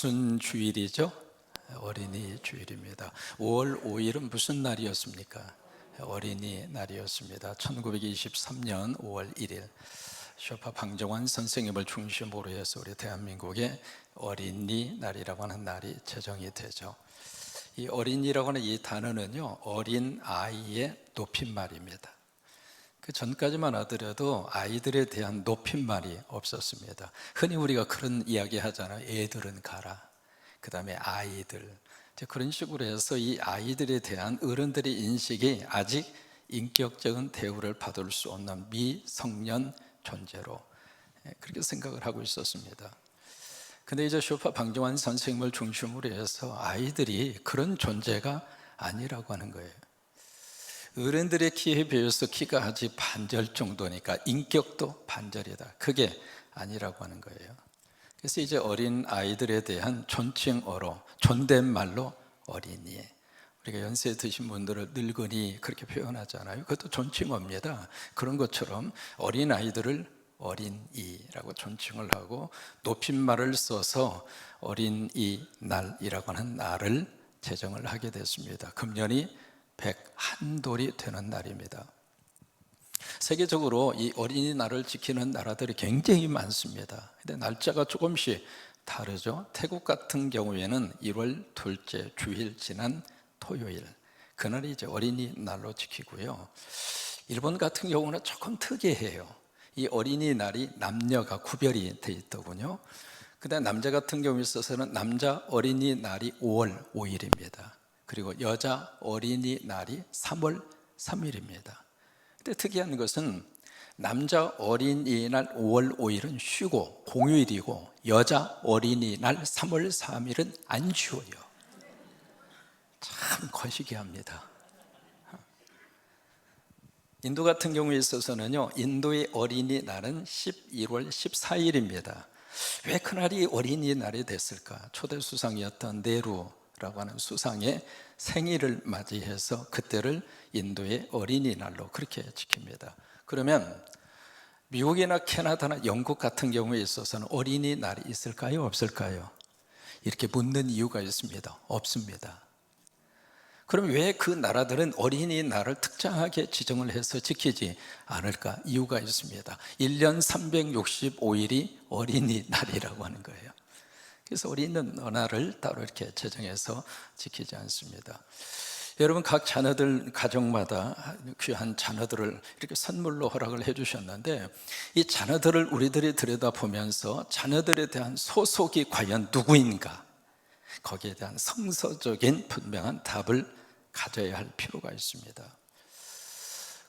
무슨 주일이죠? 어린이 주일입니다. 5월 5일은 무슨 날이었습니까? 어린이날이었습니다. 1923년 5월 1일 쇼파 방정환 선생님을 중심으로 해서 우리 대한민국의 어린이날이라고 하는 날이 제정이 되죠. 이 어린이라고 하는 이 단어는요, 어린 아이의 높임말입니다. 그 전까지만 하더라도 아이들에 대한 높임말이 없었습니다. 흔히 우리가 그런 이야기 하잖아요. 애들은 가라, 그 다음에 아이들, 그런 식으로 해서 이 아이들에 대한 어른들의 인식이 아직 인격적인 대우를 받을 수 없는 미성년 존재로 그렇게 생각을 하고 있었습니다. 근데 이제 쇼파 방정환 선생님을 중심으로 해서 아이들이 그런 존재가 아니라고 하는 거예요. 어른들의 키에 비해서 키가 아직 반절 정도니까 인격도 반절이다, 그게 아니라고 하는 거예요. 그래서 이제 어린 아이들에 대한 존칭어로, 존댓말로 어린이, 우리가 연세 드신 분들을 늙은이 그렇게 표현하잖아요. 그것도 존칭어입니다. 그런 것처럼 어린 아이들을 어린이라고 존칭을 하고 높임말을 써서 어린이날이라고 하는 날을 제정을 하게 됐습니다. 금년이 101돌이 되는 날입니다. 세계적으로 이 어린이날을 지키는 나라들이 굉장히 많습니다. 근데 날짜가 조금씩 다르죠. 태국 같은 경우에는 1월 둘째 주일 지난 토요일, 그날이 이제 어린이날로 지키고요. 일본 같은 경우는 조금 특이해요. 이 어린이날이 남녀가 구별이 돼 있더군요. 근데 남자 같은 경우에 있어서는 남자 어린이날이 5월 5일입니다. 그리고 여자 어린이날이 3월 3일입니다. 근데 특이한 것은 남자 어린이날 5월 5일은 쉬고 공휴일이고 여자 어린이날 3월 3일은 안 쉬어요. 참 거시기합니다. 인도 같은 경우에 있어서는요, 인도의 어린이날은 11월 14일입니다. 왜 그날이 어린이날이 됐을까? 초대 수상이었던 네루라고 하는 수상의 생일을 맞이해서 그때를 인도의 어린이날로 그렇게 지킵니다. 그러면 미국이나 캐나다나 영국 같은 경우에 있어서는 어린이날이 있을까요? 없을까요? 이렇게 묻는 이유가 있습니다. 없습니다. 그럼 왜 그 나라들은 어린이날을 특정하게 지정을 해서 지키지 않을까? 이유가 있습니다. 1년 365일이 어린이날이라고 하는 거예요. 그래서 어린이날을 따로 이렇게 제정해서 지키지 않습니다. 여러분, 각 자녀들 가정마다 귀한 자녀들을 이렇게 선물로 허락을 해주셨는데, 이 자녀들을 우리들이 들여다보면서 자녀들에 대한 소속이 과연 누구인가, 거기에 대한 성서적인 분명한 답을 가져야 할 필요가 있습니다.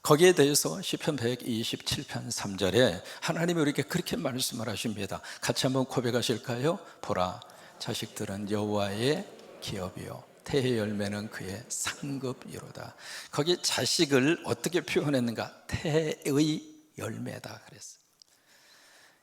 거기에 대해서 시편 127편 3절에 하나님이 우리에게 그렇게 말씀을 하십니다. 같이 한번 고백하실까요? 보라, 자식들은 여호와의 기업이요 태의 열매는 그의 상급이로다. 거기 자식을 어떻게 표현했는가? 태의 열매다 그랬어요.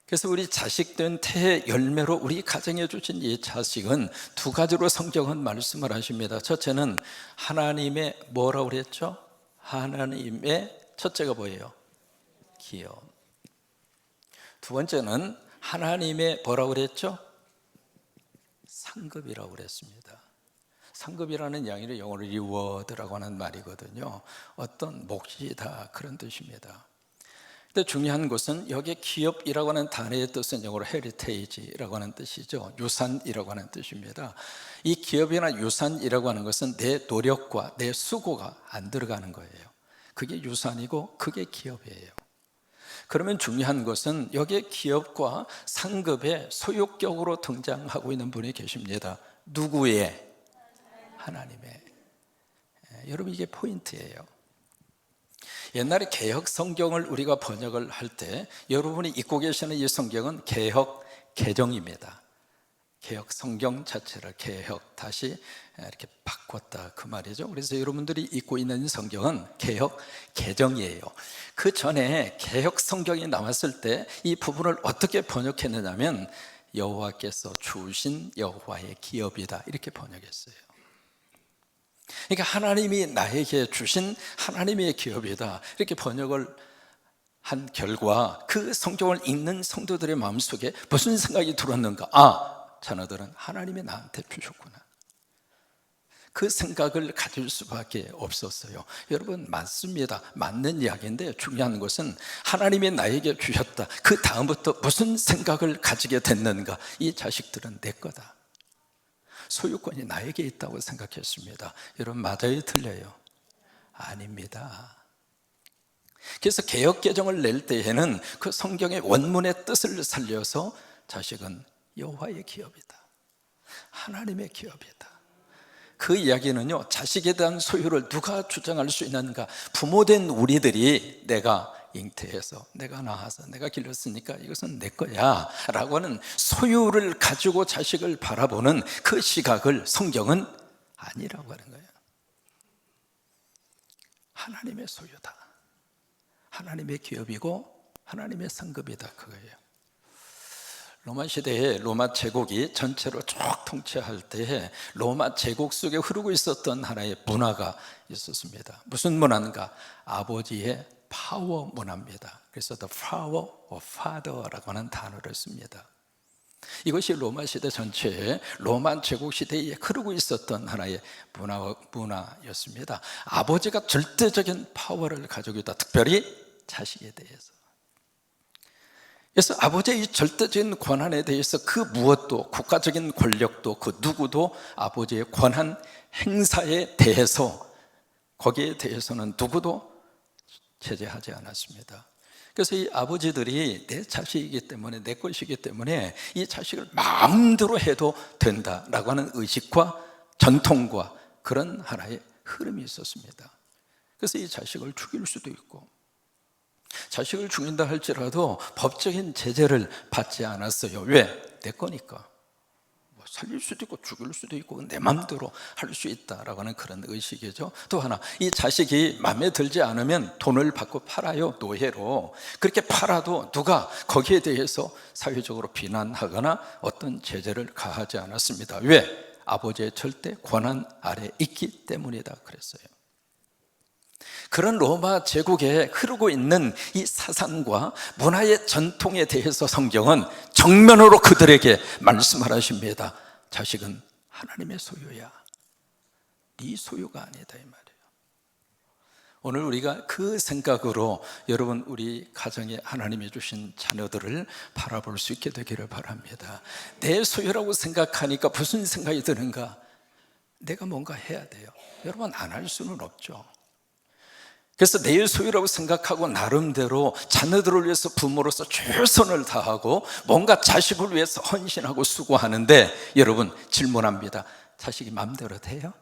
그래서 우리 자식된 태의 열매로 우리 가정에 주신 이 자식은 두 가지로 성경은 말씀을 하십니다. 첫째는 하나님의 뭐라고 그랬죠? 하나님의, 첫째가 뭐예요? 기업. 두 번째는 하나님의 뭐라고 그랬죠? 상급이라고 그랬습니다. 상급이라는 양의를 영어로 리워드라고 하는 말이거든요. 어떤 몫이다, 그런 뜻입니다. 근데 중요한 것은 여기에 기업이라고 하는 단어의 뜻은 영어로 heritage라고 하는 뜻이죠. 유산이라고 하는 뜻입니다. 이 기업이나 유산이라고 하는 것은 내 노력과 내 수고가 안 들어가는 거예요. 그게 유산이고 그게 기업이에요. 그러면 중요한 것은 여기에 기업과 상급에 소유격으로 등장하고 있는 분이 계십니다. 누구의? 하나님의. 여러분, 이게 포인트예요. 옛날에 개혁 성경을 우리가 번역을 할 때 여러분이 읽고 계시는 이 성경은 개혁 개정입니다. 개혁 성경 자체를 개혁, 다시 이렇게 바꿨다, 그 말이죠. 그래서 여러분들이 읽고 있는 성경은 개혁 개정이에요. 그 전에 개혁 성경이 나왔을 때 이 부분을 어떻게 번역했느냐면 여호와께서 주신 여호와의 기업이다, 이렇게 번역했어요. 그러니까 하나님이 나에게 주신 하나님의 기업이다, 이렇게 번역을 한 결과 그 성경을 읽는 성도들의 마음속에 무슨 생각이 들었는가? 자녀들은 하나님이 나한테 주셨구나, 그 생각을 가질 수밖에 없었어요. 여러분, 맞습니다. 맞는 이야기인데 중요한 것은 하나님이 나에게 주셨다, 그 다음부터 무슨 생각을 가지게 됐는가. 이 자식들은 내 거다, 소유권이 나에게 있다고 생각했습니다. 여러분, 맞아요, 틀려요? 아닙니다. 그래서 개역개정을 낼 때에는 그 성경의 원문의 뜻을 살려서 자식은 여호와의 기업이다, 하나님의 기업이다. 그 이야기는요, 자식에 대한 소유를 누가 주장할 수 있는가? 부모된 우리들이 내가 잉태해서, 내가 낳아서, 내가 길렀으니까 이것은 내 거야 라고 하는 소유를 가지고 자식을 바라보는 그 시각을 성경은 아니라고 하는 거예요. 하나님의 소유다, 하나님의 기업이고 하나님의 상급이다, 그거예요. 로마 시대에 로마 제국이 전체로 쭉 통치할 때에 로마 제국 속에 흐르고 있었던 하나의 문화가 있었습니다. 무슨 문화인가? 아버지의 파워 문화입니다. 그래서 the power of father라고 하는 단어를 씁니다. 이것이 로마 시대 전체에, 로마 제국 시대에 흐르고 있었던 하나의 문화였습니다. 아버지가 절대적인 파워를 가지고 있다, 특별히 자식에 대해서. 그래서 아버지의 이 절대적인 권한에 대해서 그 무엇도, 국가적인 권력도 그 누구도 아버지의 권한 행사에 대해서, 거기에 대해서는 누구도 제재하지 않았습니다. 그래서 이 아버지들이 내 자식이기 때문에, 내 것이기 때문에 이 자식을 마음대로 해도 된다라고 하는 의식과 전통과 그런 하나의 흐름이 있었습니다. 그래서 이 자식을 죽일 수도 있고, 자식을 죽인다 할지라도 법적인 제재를 받지 않았어요. 왜? 내 거니까. 뭐 살릴 수도 있고 죽일 수도 있고 내 마음대로 할 수 있다라고 하는 그런 의식이죠. 또 하나, 이 자식이 마음에 들지 않으면 돈을 받고 팔아요, 노예로. 그렇게 팔아도 누가 거기에 대해서 사회적으로 비난하거나 어떤 제재를 가하지 않았습니다. 왜? 아버지의 절대 권한 아래 있기 때문이다 그랬어요. 그런 로마 제국에 흐르고 있는 이 사상과 문화의 전통에 대해서 성경은 정면으로 그들에게 말씀하십니다. 자식은 하나님의 소유야, 네 소유가 아니다, 이 말이에요. 오늘 우리가 그 생각으로 여러분, 우리 가정에 하나님이 주신 자녀들을 바라볼 수 있게 되기를 바랍니다. 내 소유라고 생각하니까 무슨 생각이 드는가? 내가 뭔가 해야 돼요. 여러분, 안 할 수는 없죠. 그래서 내 소유라고 생각하고 나름대로 자녀들을 위해서 부모로서 최선을 다하고 뭔가 자식을 위해서 헌신하고 수고하는데, 여러분, 질문합니다. 자식이 마음대로 돼요?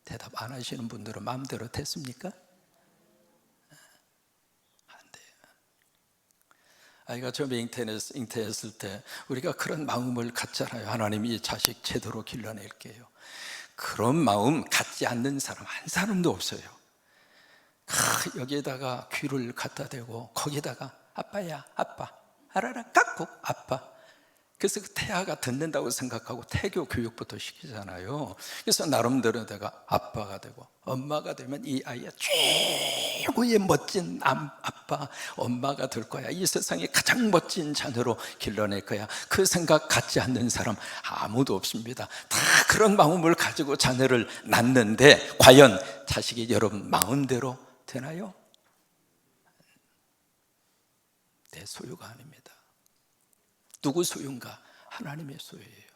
대답 안 하시는 분들은 마음대로 됐습니까? 안 돼요. 아이가 처음에 잉태했을 때 우리가 그런 마음을 갖잖아요. 하나님이 이 자식 제대로 길러낼게요. 그런 마음 갖지 않는 사람 한 사람도 없어요. 여기에다가 귀를 갖다 대고 거기다가 아빠야, 아빠, 알아라, 깍국 아빠. 그래서 그 태아가 듣는다고 생각하고 태교 교육부터 시키잖아요. 그래서 나름대로 내가 아빠가 되고 엄마가 되면 이 아이야 최고의 멋진 아빠, 엄마가 될 거야. 이 세상에 가장 멋진 자녀로 길러낼 거야. 그 생각 갖지 않는 사람 아무도 없습니다. 다 그런 마음을 가지고 자녀를 낳는데, 과연 자식이 여러분 마음대로 되나요? 내 소유가 아닙니다. 누구 소유인가? 하나님의 소유예요.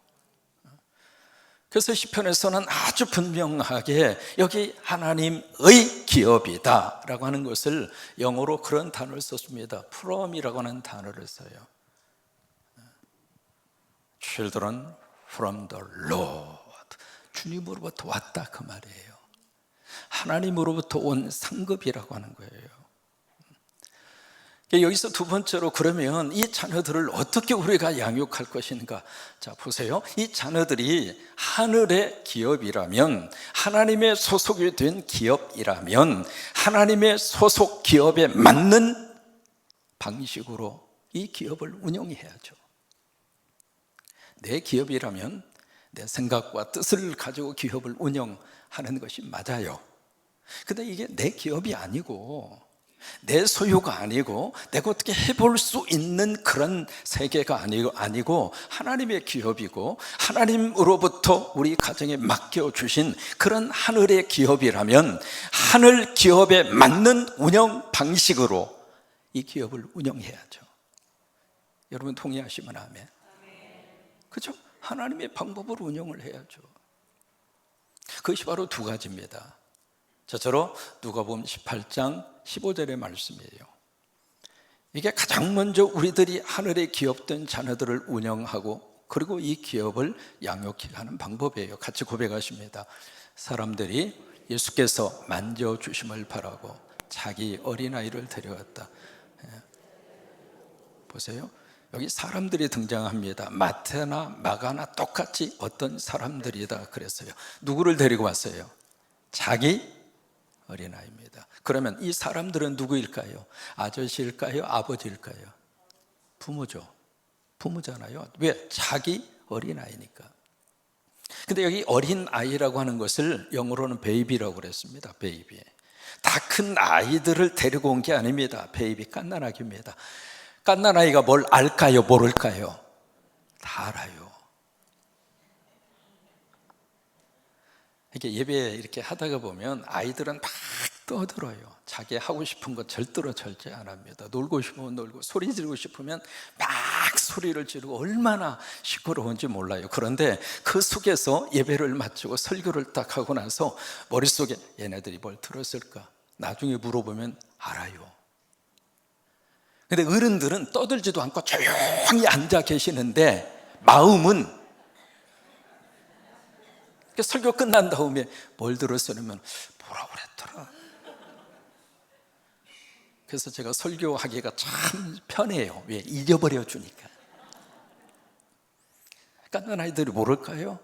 그래서 시편에서는 아주 분명하게 여기 하나님의 기업이다 라고 하는 것을 영어로 그런 단어를 썼습니다. from이라고 하는 단어를 써요. Children from the Lord, 주님으로부터 왔다, 그 말이에요. 하나님으로부터 온 상급이라고 하는 거예요. 여기서 두 번째로, 그러면 이 자녀들을 어떻게 우리가 양육할 것인가? 자, 보세요. 이 자녀들이 하늘의 기업이라면, 하나님의 소속이 된 기업이라면 하나님의 소속 기업에 맞는 방식으로 이 기업을 운영해야죠. 내 기업이라면 내 생각과 뜻을 가지고 기업을 운영하는 것이 맞아요. 근데 이게 내 기업이 아니고 내 소유가 아니고 내가 어떻게 해볼 수 있는 그런 세계가 아니고 하나님의 기업이고 하나님으로부터 우리 가정에 맡겨주신 그런 하늘의 기업이라면 하늘 기업에 맞는 운영 방식으로 이 기업을 운영해야죠. 여러분 동의하시면 아멘. 그렇죠? 하나님의 방법으로 운영을 해야죠. 그것이 바로 두 가지입니다. 저처럼 누가복음 18장 15절의 말씀이에요. 이게 가장 먼저 우리들이 하늘의 기업된 자녀들을 운영하고 그리고 이 기업을 양육해 가는 방법이에요. 같이 고백하십니다. 사람들이 예수께서 만져주심을 바라고 자기 어린아이를 데려왔다. 보세요. 여기 사람들이 등장합니다. 마태나 마가나 똑같이 어떤 사람들이다 그랬어요. 누구를 데리고 왔어요? 자기 어린아이입니다. 그러면 이 사람들은 누구일까요? 아저씨일까요? 아버지일까요? 부모죠. 부모잖아요. 왜? 자기 어린아이니까. 근데 여기 어린아이라고 하는 것을 영어로는 베이비라고 그랬습니다. 베이비. 다 큰 아이들을 데리고 온 게 아닙니다. 베이비, 갓난아기입니다. 갓난아이가 뭘 알까요? 모를까요? 다 알아요. 이렇게 예배 이렇게 하다가 보면 아이들은 막 떠들어요. 자기 하고 싶은 거 절대로 절제 안 합니다. 놀고 싶으면 놀고 소리 지르고 싶으면 막 소리를 지르고 얼마나 시끄러운지 몰라요. 그런데 그 속에서 예배를 마치고 설교를 딱 하고 나서 머릿속에 얘네들이 뭘 들었을까? 나중에 물어보면 알아요. 근데 어른들은 떠들지도 않고 조용히 앉아 계시는데 마음은 설교 끝난 다음에 뭘 들었으면 뭐라고 그랬더라. 그래서 제가 설교하기가 참 편해요. 왜? 잊어버려 주니까. 갓난 아이들이 모를까요?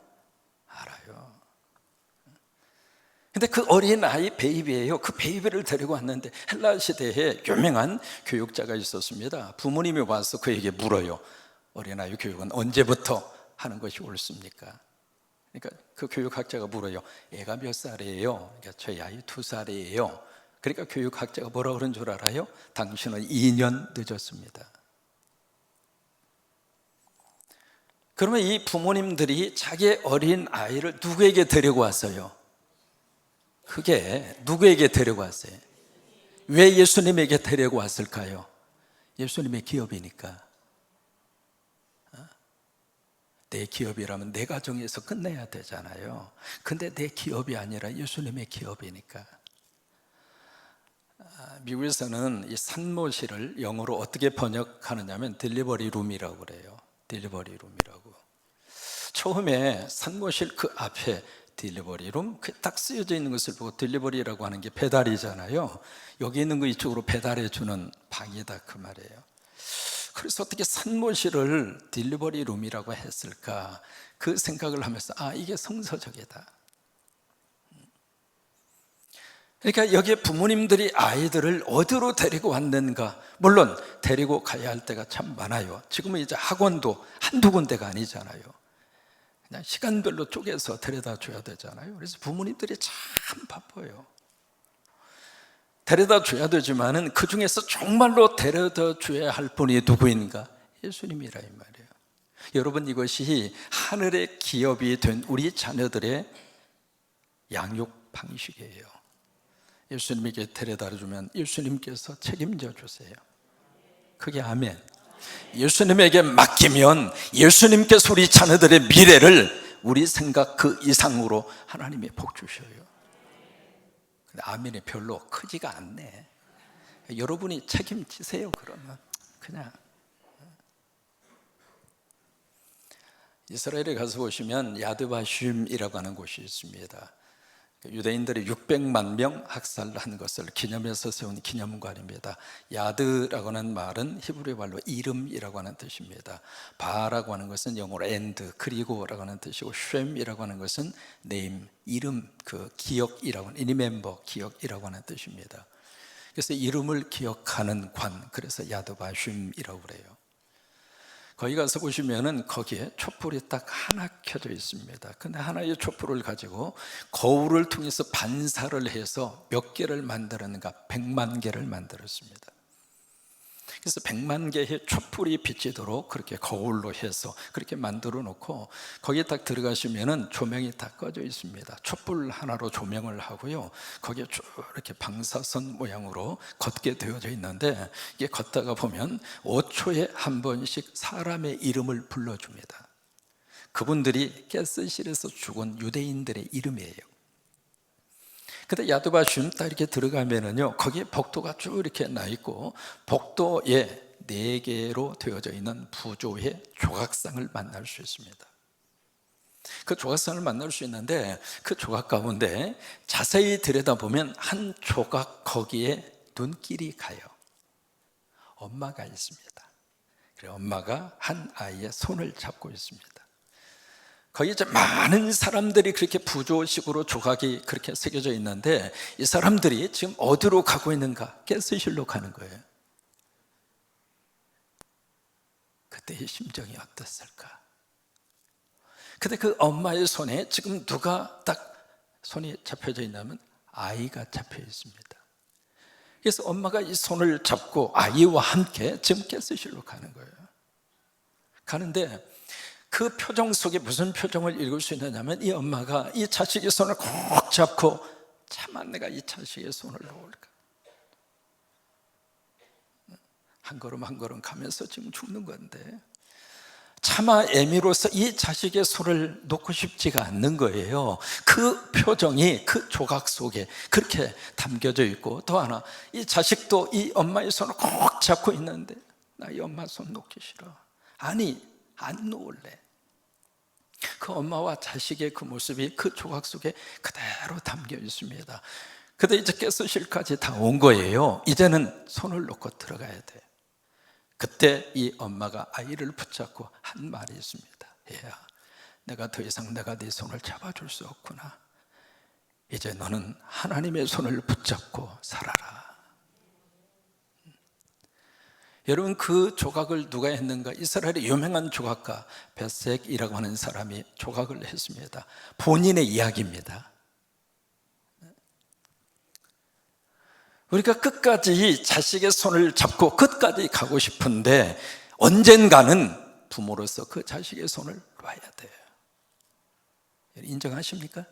알아요. 근데 그 어린아이 베이비예요. 그 베이비를 데리고 왔는데 헬라 시대에 유명한 교육자가 있었습니다. 부모님이 와서 그에게 물어요. 어린아이 교육은 언제부터 하는 것이 옳습니까? 그러니까 그 교육학자가 물어요. 애가 몇 살이에요? 그러니까 저희 아이 2살이에요. 그러니까 교육학자가 뭐라 그런 줄 알아요? 당신은 2년 늦었습니다. 그러면 이 부모님들이 자기의 어린 아이를 누구에게 데리고 왔어요? 그게 누구에게 데리고 왔어요? 왜 예수님에게 데리고 왔을까요? 예수님의 기업이니까. 내 기업이라면 내 가정에서 끝내야 되잖아요. 근데 내 기업이 아니라 예수님의 기업이니까. 미국에서는 이 산모실을 영어로 어떻게 번역하느냐면 딜리버리 룸이라고 그래요. 딜리버리 룸이라고. 처음에 산모실 그 앞에 딜리버리 룸 딱 쓰여져 있는 것을 보고 딜리버리라고 하는 게 배달이잖아요. 여기 있는 거 이쪽으로 배달해 주는 방이다 그 말이에요. 그래서 어떻게 산모실을 딜리버리 룸이라고 했을까? 그 생각을 하면서 이게 성서적이다. 그러니까 여기에 부모님들이 아이들을 어디로 데리고 왔는가? 물론 데리고 가야 할 때가 참 많아요. 지금은 이제 학원도 한두 군데가 아니잖아요. 그냥 시간별로 쪼개서 데려다 줘야 되잖아요. 그래서 부모님들이 참 바빠요. 데려다 줘야 되지만은 그 중에서 정말로 데려다 줘야 할 분이 누구인가? 예수님이라 이 말이에요. 여러분, 이것이 하늘의 기업이 된 우리 자녀들의 양육 방식이에요. 예수님에게 데려다 주면 예수님께서 책임져 주세요. 그게 아멘. 예수님에게 맡기면 예수님께서 우리 자녀들의 미래를 우리 생각 그 이상으로 하나님이 복 주셔요. 근데 아멘이 별로 크지가 않네. 여러분이 책임지세요. 그러면 그냥. 이스라엘에 가서 보시면 야드바심이라고 하는 곳이 있습니다. 유대인들이 600만 명 학살한 것을 기념해서 세운 기념관입니다. 야드라고 하는 말은 히브리 말로 이름이라고 하는 뜻입니다. 바라고 하는 것은 영어로 and, 그리고라고 하는 뜻이고, 쉔이라고 하는 것은 name, 이름, 그 기억이라고 하는, remember, 기억이라고 하는 뜻입니다. 그래서 이름을 기억하는 관, 그래서 야드바심이라고 그래요. 거기 가서 보시면은 거기에 촛불이 딱 하나 켜져 있습니다. 근데 하나의 촛불을 가지고 거울을 통해서 반사를 해서 몇 개를 만들었는가? 100만 개를 만들었습니다. 그래서 100만 개의 촛불이 비치도록 그렇게 거울로 해서 그렇게 만들어 놓고 거기에 딱 들어가시면은 조명이 다 꺼져 있습니다. 촛불 하나로 조명을 하고요, 거기에 쭉 이렇게 방사선 모양으로 걷게 되어져 있는데, 이게 걷다가 보면 5초에 한 번씩 사람의 이름을 불러줍니다. 그분들이 가스실에서 죽은 유대인들의 이름이에요. 근데 야드바슌 딱 이렇게 들어가면은요, 거기에 복도가 쭉 이렇게 나 있고, 복도에 4개로 되어져 있는 부조의 조각상을 만날 수 있습니다. 그 조각상을 만날 수 있는데, 그 조각 가운데 자세히 들여다보면 한 조각 거기에 눈길이 가요. 엄마가 있습니다. 그래, 엄마가 한 아이의 손을 잡고 있습니다. 거기 이제 많은 사람들이 그렇게 부조식으로 조각이 그렇게 새겨져 있는데, 이 사람들이 지금 어디로 가고 있는가? 가스실로 가는 거예요. 그때의 심정이 어땠을까? 근데 그 엄마의 손에 지금 누가 딱 손이 잡혀져 있냐면 아이가 잡혀 있습니다. 그래서 엄마가 이 손을 잡고 아이와 함께 지금 가스실로 가는 거예요. 가는데 그 표정 속에 무슨 표정을 읽을 수 있느냐면, 이 엄마가 이 자식의 손을 꼭 잡고, 차마 내가 이 자식의 손을 놓을까? 한 걸음 한 걸음 가면서 지금 죽는 건데, 차마 애미로서 이 자식의 손을 놓고 싶지가 않는 거예요. 그 표정이 그 조각 속에 그렇게 담겨져 있고, 또 하나, 이 자식도 이 엄마의 손을 꼭 잡고 있는데, 나 이 엄마 손 놓기 싫어. 아니, 안 놓을래. 그 엄마와 자식의 그 모습이 그 조각 속에 그대로 담겨 있습니다. 근데 이제 가스실까지 다 온 거예요. 이제는 손을 놓고 들어가야 돼. 그때 이 엄마가 아이를 붙잡고 한 말이 있습니다. 얘야, 내가 더 이상 내가 네 손을 잡아줄 수 없구나. 이제 너는 하나님의 손을 붙잡고 살아라. 여러분, 그 조각을 누가 했는가? 이스라엘의 유명한 조각가 베섹이라고 하는 사람이 조각을 했습니다. 본인의 이야기입니다. 우리가 끝까지 자식의 손을 잡고 끝까지 가고 싶은데, 언젠가는 부모로서 그 자식의 손을 놔야 돼요. 인정하십니까?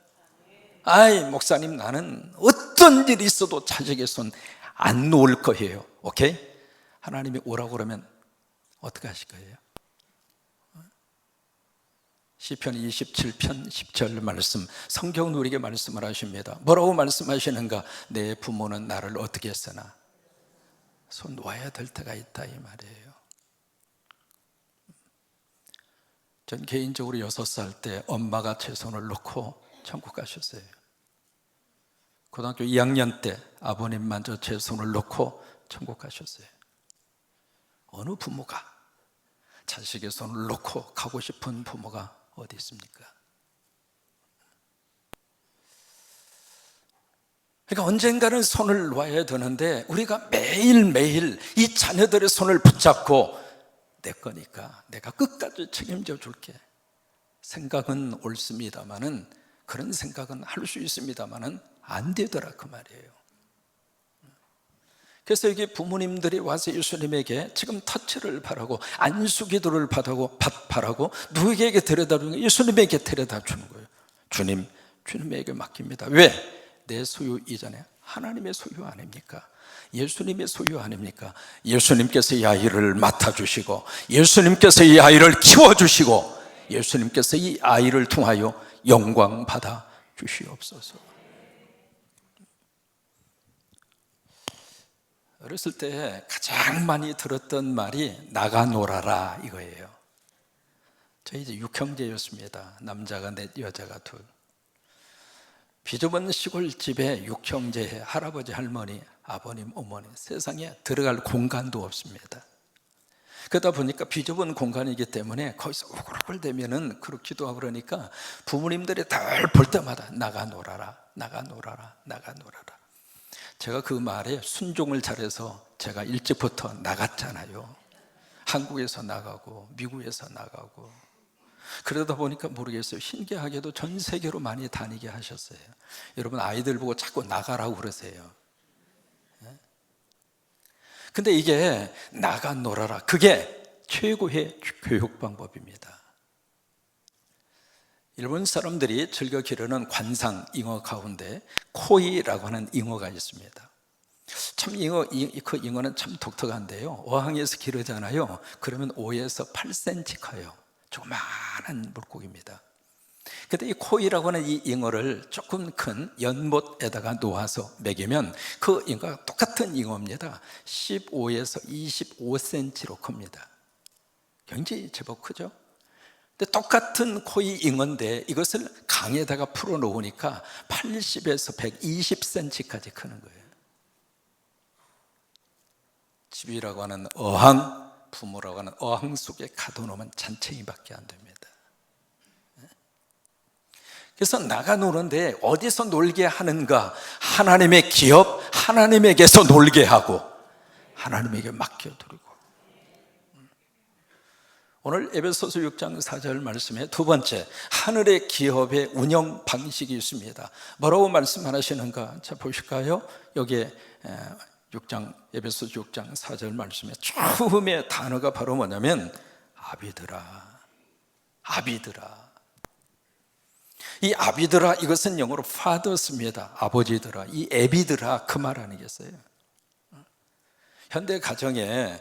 아이, 목사님, 나는 어떤 일이 있어도 자식의 손 안 놓을 거예요. 오케이? 하나님이 오라고 그러면 어떻게 하실 거예요? 시편 27편 10절 말씀, 성경은 우리에게 말씀을 하십니다. 뭐라고 말씀하시는가? 내 부모는 나를 어떻게 했으나 손 놓아야 될 때가 있다, 이 말이에요. 전 개인적으로 6살 때 엄마가 제 손을 놓고 천국 가셨어요. 고등학교 2학년 때 아버님마저 제 손을 놓고 천국 가셨어요. 어느 부모가 자식의 손을 놓고 가고 싶은 부모가 어디 있습니까? 그러니까 언젠가는 손을 놔야 되는데, 우리가 매일매일 이 자녀들의 손을 붙잡고 내 거니까 내가 끝까지 책임져 줄게. 생각은 옳습니다마는, 그런 생각은 할 수 있습니다마는 안 되더라, 그 말이에요. 그래서 여기 부모님들이 와서 예수님에게 지금 터치를 바라고, 안수기도를 바라고 누구에게 데려다 주는 거예요? 예수님에게 데려다 주는 거예요. 주님에게 맡깁니다. 왜? 내 소유 이전에 하나님의 소유 아닙니까? 예수님의 소유 아닙니까? 예수님께서 이 아이를 맡아주시고, 예수님께서 이 아이를 키워주시고, 예수님께서 이 아이를 통하여 영광 받아 주시옵소서. 어렸을 때 가장 많이 들었던 말이 나가 놀아라, 이거예요. 저희 이제 6형제였습니다. 남자가 넷, 여자가 둘. 비좁은 시골집에 6형제, 할아버지, 할머니, 아버님, 어머니, 세상에 들어갈 공간도 없습니다. 그러다 보니까 비좁은 공간이기 때문에 거기서 우글우글대면은 그렇게 기도하고 그러니까 부모님들이 늘 볼 때마다 나가 놀아라, 나가 놀아라, 나가 놀아라. 제가 그 말에 순종을 잘해서 제가 일찍부터 나갔잖아요. 한국에서 나가고 미국에서 나가고 그러다 보니까 모르겠어요. 신기하게도 전 세계로 많이 다니게 하셨어요. 여러분 아이들 보고 자꾸 나가라고 그러세요. 근데 이게 나가 놀아라, 그게 최고의 교육 방법입니다. 일본 사람들이 즐겨 기르는 관상 잉어 가운데 코이라고 하는 잉어가 있습니다. 참 그 잉어는 참 독특한데요, 어항에서 기르잖아요. 그러면 5에서 8cm 커요. 조그마한 물고기입니다. 근데 이 코이라고 하는 이 잉어를 조금 큰 연못에다가 놓아서 먹이면 그 잉어가 똑같은 잉어입니다. 15에서 25cm로 큽니다. 굉장히 제법 크죠? 근데 똑같은 코이 잉어인데 이것을 강에다가 풀어 놓으니까 80에서 120cm까지 크는 거예요. 집이라고 하는 어항, 부모라고 하는 어항 속에 가둬놓으면 잔챙이밖에 안 됩니다. 그래서 나가 노는데 어디서 놀게 하는가? 하나님의 기업, 하나님에게서 놀게 하고 하나님에게 맡겨두고. 오늘 에베소서 6장 4절 말씀에 두 번째, 하늘의 기업의 운영 방식이 있습니다. 뭐라고 말씀하시는가? 자, 보실까요? 여기에 에베소서 6장 4절 말씀에 처음에 단어가 바로 뭐냐면 아비드라. 이 아비드라, 이것은 영어로 fathers입니다. 아버지들아, 이 애비드라, 그 말 아니겠어요? 현대 가정에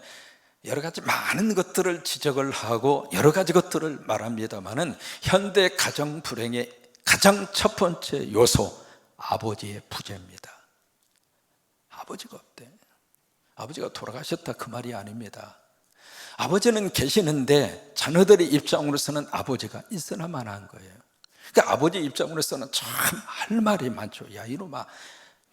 여러 가지 많은 것들을 지적을 하고 여러 가지 것들을 말합니다만은 현대 가정 불행의 가장 첫 번째 요소, 아버지의 부재입니다. 아버지가 없대. 아버지가 돌아가셨다, 그 말이 아닙니다. 아버지는 계시는데 자녀들의 입장으로서는 아버지가 있으나만 한 거예요. 그러니까 아버지 입장으로서는 참 할 말이 많죠. 야, 이놈아,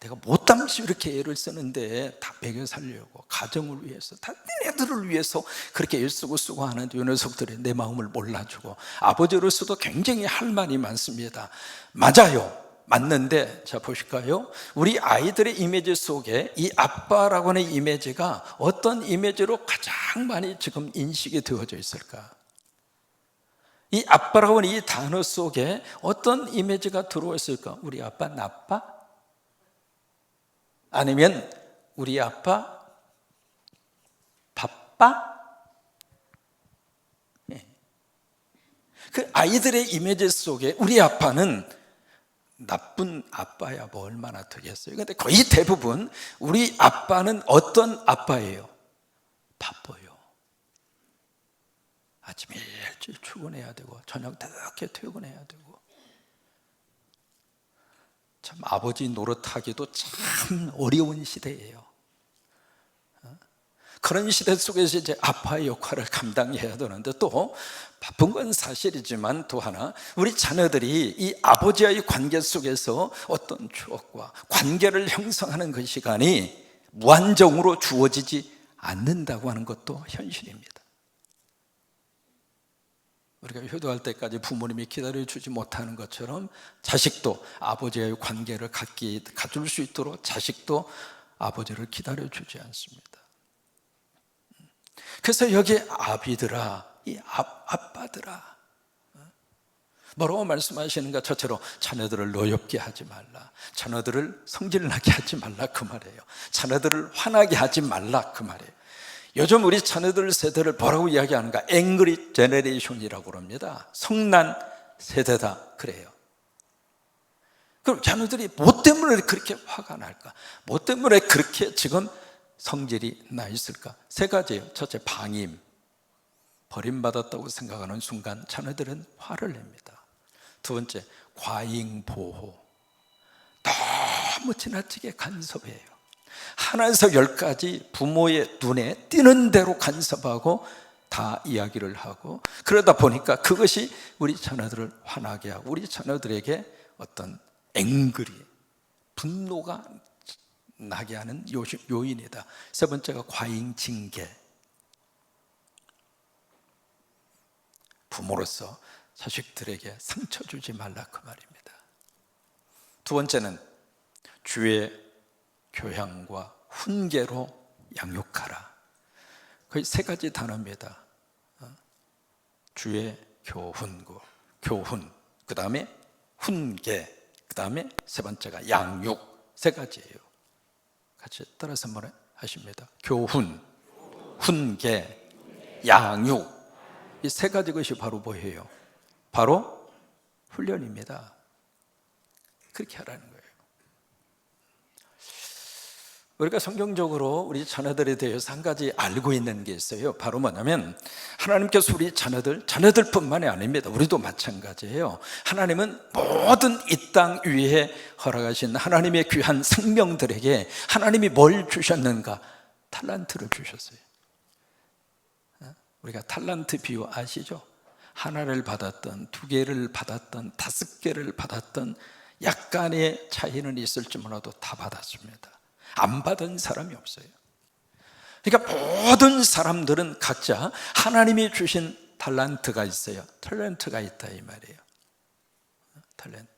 내가 못담시 이렇게 애를 쓰는데 다 먹여 살려고, 가정을 위해서, 다 니네들을 위해서 그렇게 애쓰고 쓰고 하는데 이 녀석들이 내 마음을 몰라주고. 아버지로서도 굉장히 할 말이 많습니다. 맞아요. 맞는데, 자 보실까요? 우리 아이들의 이미지 속에 이 아빠라고 하는 이미지가 어떤 이미지로 가장 많이 지금 인식이 되어져 있을까? 이 아빠라고 하는 이 단어 속에 어떤 이미지가 들어와 있을까? 우리 아빠 나빠? 아니면 우리 아빠 바빠? 그 아이들의 이미지 속에 우리 아빠는 나쁜 아빠야 뭐 얼마나 되겠어요. 그런데 거의 대부분 우리 아빠는 어떤 아빠예요? 바빠요. 아침에 일찍 출근해야 되고 저녁 늦게 퇴근해야 되고. 참 아버지 노릇하기도 참 어려운 시대예요. 그런 시대 속에서 이제 아빠의 역할을 감당해야 되는데, 또 바쁜 건 사실이지만 또 하나, 우리 자녀들이 이 아버지와의 관계 속에서 어떤 추억과 관계를 형성하는 그 시간이 무한정으로 주어지지 않는다고 하는 것도 현실입니다. 우리가 효도할 때까지 부모님이 기다려주지 못하는 것처럼 자식도 아버지와의 관계를 가질 수 있도록 자식도 아버지를 기다려주지 않습니다. 그래서 여기 아비들아, 이 아빠들아, 뭐라고 말씀하시는가? 저처럼 자녀들을 노엽게 하지 말라, 자녀들을 성질나게 하지 말라, 그 말이에요. 자녀들을 화나게 하지 말라, 그 말이에요. 요즘 우리 자녀들 세대를 뭐라고 이야기하는가? 앵그리 제너레이션이라고 그럽니다. 성난 세대다, 그래요. 그럼 자녀들이 뭐 때문에 그렇게 화가 날까? 뭐 때문에 그렇게 지금 성질이 나 있을까? 세 가지예요. 첫째, 방임. 버림받았다고 생각하는 순간 자녀들은 화를 냅니다. 두 번째, 과잉 보호. 너무 지나치게 간섭해요. 하나에서 10까지 부모의 눈에 띄는 대로 간섭하고 다 이야기를 하고, 그러다 보니까 그것이 우리 자녀들을 화나게 하고 우리 자녀들에게 어떤 앵그리, 분노가 나게 하는 요인이다. 세 번째가 과잉 징계. 부모로서 자식들에게 상처 주지 말라, 그 말입니다. 두 번째는 주의 교양과 훈계로 양육하라. 거의 세 가지 단어입니다. 주의 교훈구, 교훈, 그 다음에 훈계, 그 다음에 세 번째가 양육, 세 가지예요. 같이 따라서 한번 하십니다. 교훈, 훈계, 양육. 이 세 가지 것이 바로 뭐예요? 바로 훈련입니다. 그렇게 하라는 거예요. 우리가 성경적으로 우리 자녀들에 대해서 한 가지 알고 있는 게 있어요. 바로 뭐냐면 하나님께서 우리 자녀들뿐만이 아닙니다. 우리도 마찬가지예요. 하나님은 모든 이 땅 위에 허락하신 하나님의 귀한 생명들에게 하나님이 뭘 주셨는가? 탈란트를 주셨어요. 우리가 탈란트 비유 아시죠? 하나를 받았던, 두 개를 받았던, 다섯 개를 받았던 약간의 차이는 있을지 몰라도 다 받았습니다. 안 받은 사람이 없어요. 그러니까 모든 사람들은 각자 하나님이 주신 탈란트가 있어요. 탤런트가 있다 이 말이에요. 탤런트.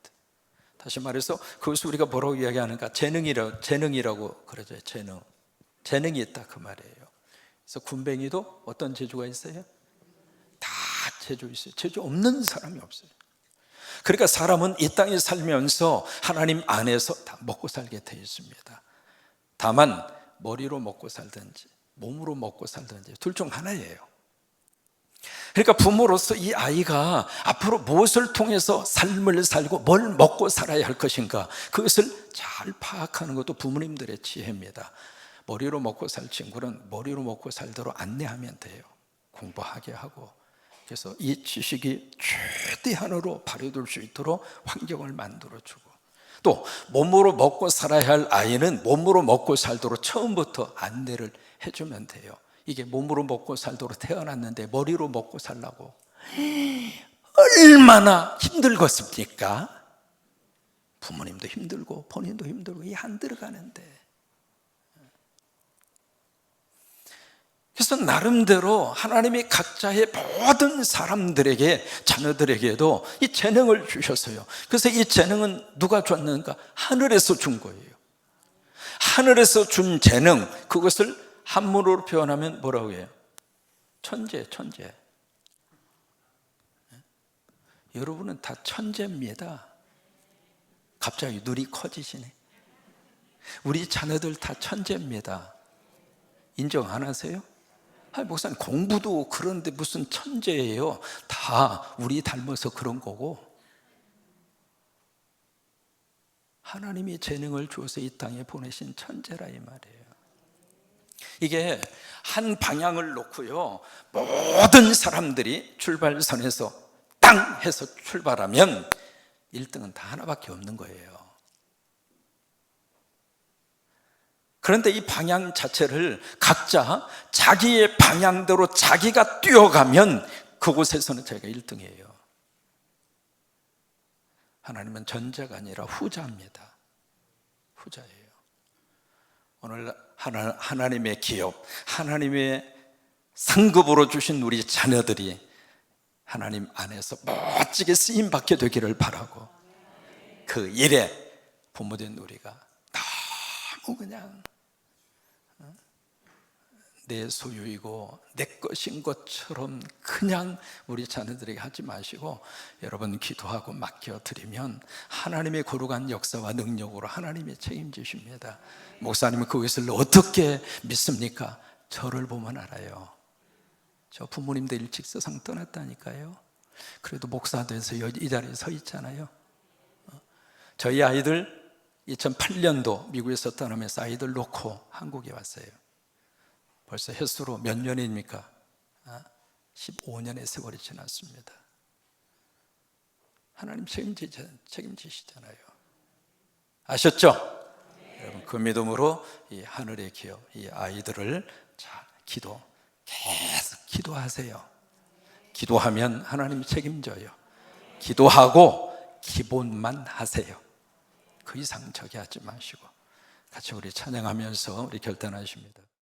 다시 말해서 그것을 우리가 뭐라고 이야기하는가? 재능이라고 그러죠. 재능이 있다 그 말이에요. 그래서 군뱅이도 어떤 재주가 있어요? 다 재주 있어요. 재주 없는 사람이 없어요. 그러니까 사람은 이 땅에 살면서 하나님 안에서 다 먹고 살게 되어 있습니다. 다만 머리로 먹고 살든지 몸으로 먹고 살든지 둘 중 하나예요. 그러니까 부모로서 이 아이가 앞으로 무엇을 통해서 삶을 살고 뭘 먹고 살아야 할 것인가, 그것을 잘 파악하는 것도 부모님들의 지혜입니다. 머리로 먹고 살 친구는 머리로 먹고 살도록 안내하면 돼요. 공부하게 하고, 그래서 이 지식이 최대한으로 발휘될 수 있도록 환경을 만들어주고, 또 몸으로 먹고 살아야 할 아이는 몸으로 먹고 살도록 처음부터 안내를 해주면 돼요. 이게 몸으로 먹고 살도록 태어났는데 머리로 먹고 살라고 얼마나 힘들겠습니까? 부모님도 힘들고 본인도 힘들고 이게 안 들어가는데. 그래서 나름대로 하나님이 각자의 모든 사람들에게, 자녀들에게도 이 재능을 주셨어요. 그래서 이 재능은 누가 줬는가? 하늘에서 준 거예요. 하늘에서 준 재능, 그것을 한문으로 표현하면 뭐라고 해요? 천재. 여러분은 다 천재입니다. 갑자기 눈이 커지시네. 우리 자녀들 다 천재입니다. 인정 안 하세요? 목사님 공부도 그런데 무슨 천재예요? 다 우리 닮아서 그런 거고, 하나님이 재능을 주어서 이 땅에 보내신 천재라 이 말이에요. 이게 한 방향을 놓고요, 모든 사람들이 출발선에서 땅 해서 출발하면 1등은 다 하나밖에 없는 거예요. 그런데 이 방향 자체를 각자 자기의 방향대로 자기가 뛰어가면 그곳에서는 자기가 1등이에요. 하나님은 전자가 아니라 후자입니다. 후자예요. 오늘 하나님의 기업, 하나님의 상급으로 주신 우리 자녀들이 하나님 안에서 멋지게 쓰임받게 되기를 바라고, 그 일에 부모된 우리가 너무 그냥 내 소유이고 내 것인 것처럼 그냥 우리 자녀들에게 하지 마시고, 여러분 기도하고 맡겨드리면 하나님의 거룩한 역사와 능력으로 하나님이 책임지십니다. 목사님은 그것을 어떻게 믿습니까? 저를 보면 알아요. 저 부모님도 일찍 세상 떠났다니까요. 그래도 목사 돼서 이 자리에 서 있잖아요. 저희 아이들 2008년도 미국에서 떠나면서 아이들 놓고 한국에 왔어요. 벌써 횟수로 몇 년입니까? 15년의 세월이 지났습니다. 하나님 책임지시잖아요. 아셨죠? 여러분 그 믿음으로 이 하늘의 기업, 이 아이들을 잘 계속 기도하세요. 기도하면 하나님이 책임져요. 기도하고 기본만 하세요. 그 이상 저기 하지 마시고 같이 우리 찬양하면서 우리 결단하십니다.